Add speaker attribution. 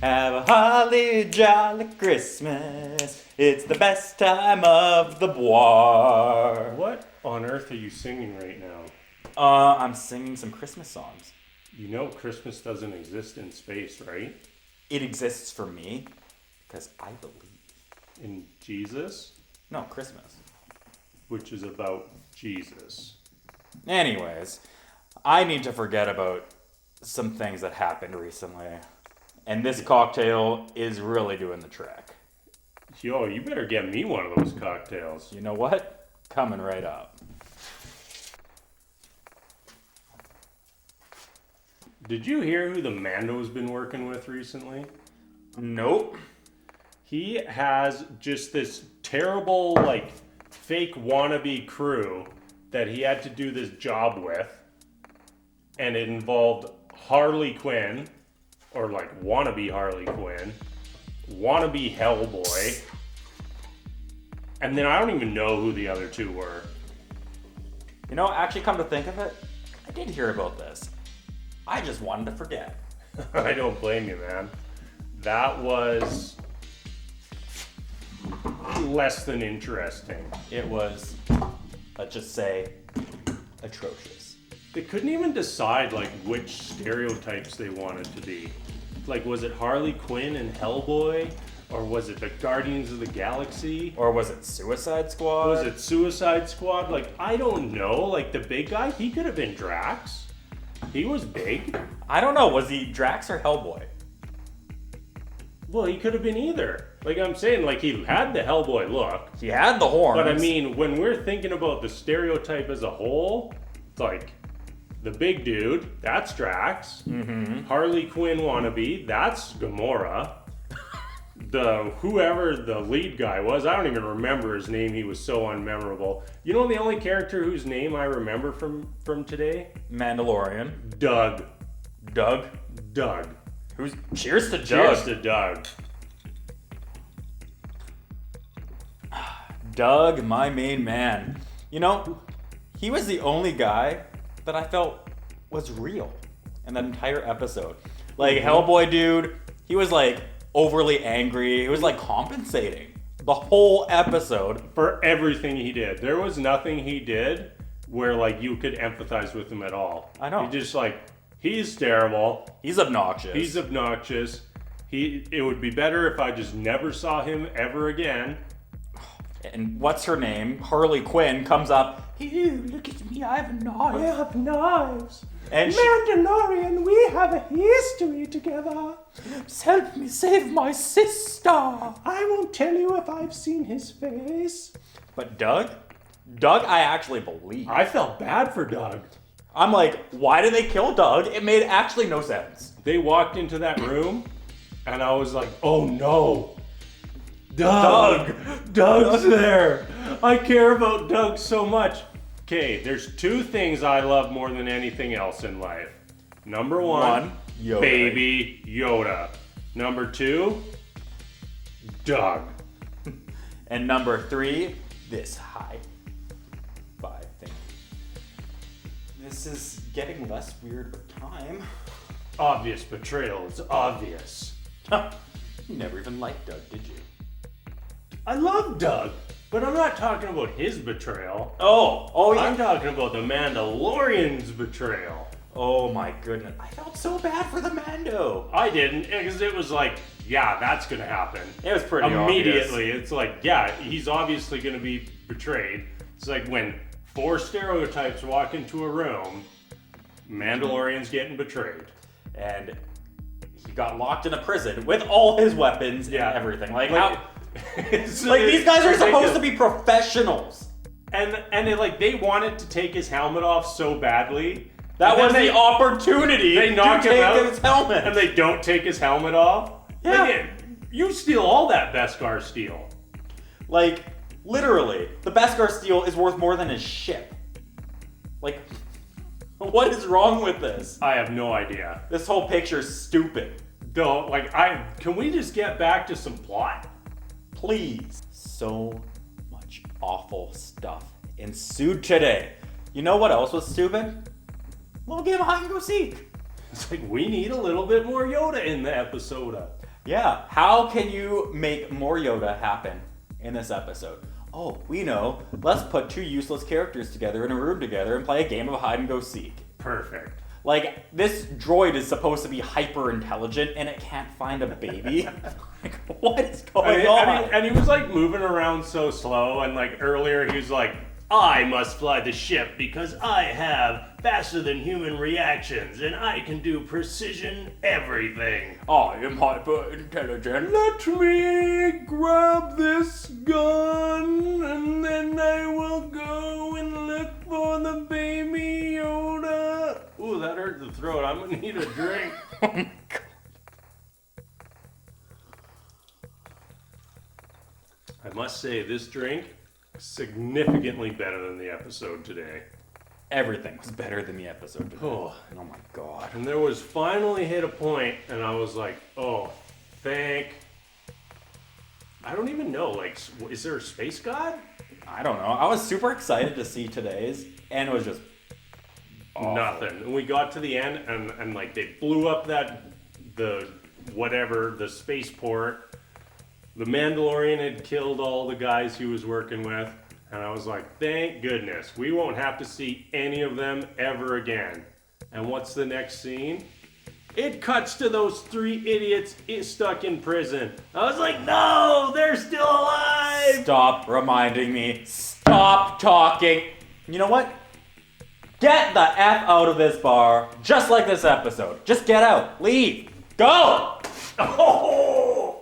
Speaker 1: Have a holly jolly Christmas. It's the best time of the Bwar.
Speaker 2: What on earth are you singing right now?
Speaker 1: I'm singing some Christmas songs.
Speaker 2: You know Christmas doesn't exist in space, right?
Speaker 1: It exists for me because I believe.
Speaker 2: In Jesus,
Speaker 1: No, Christmas.
Speaker 2: which is about Jesus.
Speaker 1: Anyways, I need to forget about some things that happened recently. And this cocktail is really doing the trick.
Speaker 2: Yo, you better get me one of those cocktails.
Speaker 1: You know what? Coming right up.
Speaker 2: Did you hear who the Mando's been working with recently?
Speaker 1: Nope.
Speaker 2: He has just this terrible, fake wannabe crew that he had to do this job with. And it involved Harley Quinn, or wannabe Harley Quinn, wannabe Hellboy, and then I don't even know who the other two were.
Speaker 1: You know, actually, come to think of it, I did hear about this. I just wanted to forget.
Speaker 2: I don't blame you, man. That was less than interesting.
Speaker 1: It was, let's just say, atrocious.
Speaker 2: They couldn't even decide which stereotypes they wanted to be. Was it Harley Quinn and Hellboy? Or was it the Guardians of the Galaxy?
Speaker 1: Or was it Suicide Squad?
Speaker 2: Was it Suicide Squad? I don't know. The big guy, he could have been Drax. He was big.
Speaker 1: I don't know. Was he Drax or Hellboy?
Speaker 2: Well, he could have been either. I'm saying, he had the Hellboy look.
Speaker 1: He had the horns.
Speaker 2: But I mean, when we're thinking about the stereotype as a whole, it's the big dude, that's Drax.
Speaker 1: Mm-hmm.
Speaker 2: Harley Quinn wannabe, that's Gamora. Whoever the lead guy was, I don't even remember his name. He was so unmemorable. You know the only character whose name I remember from today?
Speaker 1: Mandalorian.
Speaker 2: Doug.
Speaker 1: Doug.
Speaker 2: Doug.
Speaker 1: Cheers to Doug.
Speaker 2: Cheers to Doug.
Speaker 1: Doug, my main man. You know, he was the only guy that I felt was real in that entire episode. Hellboy dude, he was overly angry. He was compensating the whole episode.
Speaker 2: For everything he did. There was nothing he did where you could empathize with him at all.
Speaker 1: I know.
Speaker 2: He just he's terrible.
Speaker 1: He's obnoxious.
Speaker 2: He's obnoxious. It would be better if I just never saw him ever again.
Speaker 1: And what's her name? Harley Quinn comes up. Hey, look at me, I have a knife.
Speaker 2: I have knives.
Speaker 1: And
Speaker 2: Mandalorian, we have a history together.
Speaker 1: Just help me save my sister.
Speaker 2: I won't tell you if I've seen his face.
Speaker 1: But Doug, I actually believe.
Speaker 2: I felt bad for Doug.
Speaker 1: I'm why did they kill Doug? It made actually no sense.
Speaker 2: They walked into that room, and I was like, oh no. Doug's there. I care about Doug so much. Okay, there's two things I love more than anything else in life. Number one,
Speaker 1: Yoda.
Speaker 2: Baby Yoda. Number two, Doug.
Speaker 1: And number 3, this high five thing. This is getting less weird with time.
Speaker 2: Obvious betrayal is obvious.
Speaker 1: You never even liked Doug, did you?
Speaker 2: I love Doug, but I'm not talking about his betrayal.
Speaker 1: Oh yeah.
Speaker 2: I'm talking about the Mandalorian's betrayal.
Speaker 1: Oh my goodness. I felt so bad for the Mando.
Speaker 2: I didn't, because it was yeah, that's gonna happen.
Speaker 1: It was pretty
Speaker 2: immediately.
Speaker 1: obvious.
Speaker 2: It's yeah, he's obviously gonna be betrayed. It's when 4 stereotypes walk into a room, Mandalorian's getting betrayed.
Speaker 1: And he got locked in a prison with all his weapons and everything. How... these guys are supposed to be professionals.
Speaker 2: And they wanted to take his helmet off so badly.
Speaker 1: That was the opportunity
Speaker 2: they knock
Speaker 1: to
Speaker 2: him
Speaker 1: take
Speaker 2: out,
Speaker 1: his helmet.
Speaker 2: And they don't take his helmet off?
Speaker 1: Yeah.
Speaker 2: You steal all that Beskar steel.
Speaker 1: Literally, the Beskar steel is worth more than his ship. What is wrong with this?
Speaker 2: I have no idea.
Speaker 1: This whole picture's stupid.
Speaker 2: Though, can we just get back to some plot?
Speaker 1: Please. So much awful stuff ensued today. You know what else was stupid? Little game of hide and go seek.
Speaker 2: It's we need a little bit more Yoda in the episode.
Speaker 1: Yeah, how can you make more Yoda happen in this episode? Oh, we know. Let's put two useless characters together in a room together and play a game of hide and go seek.
Speaker 2: Perfect.
Speaker 1: Like, this droid is supposed to be hyper intelligent and it can't find a baby. Like, what is going on?
Speaker 2: And he was like moving around so slow, and like earlier he was like, I must fly the ship because I have faster than human reactions and I can do precision everything.
Speaker 1: I am hyper intelligent.
Speaker 2: Let me grab this gun and then I will go and look for the baby Yoda. Ooh, that hurt the throat. I'm gonna need a drink.
Speaker 1: Oh my god.
Speaker 2: I must say, this drink significantly better than the episode today.
Speaker 1: Everything was better than the episode today.
Speaker 2: Oh.
Speaker 1: Oh my god.
Speaker 2: And there was finally hit a point, and I was like, oh, I don't even know, like, is there a space god?
Speaker 1: I don't know. I was super excited to see today's, and it was just awful.
Speaker 2: Nothing. And we got to the end, and like, they blew up the spaceport. The Mandalorian had killed all the guys he was working with, and I was like, thank goodness, we won't have to see any of them ever again. And what's the next scene? It cuts to those three idiots stuck in prison. I was like, no, they're still alive!
Speaker 1: Stop reminding me. Stop talking. You know what? Get the F out of this bar, just like this episode. Just get out. Leave. Go!
Speaker 2: Oh!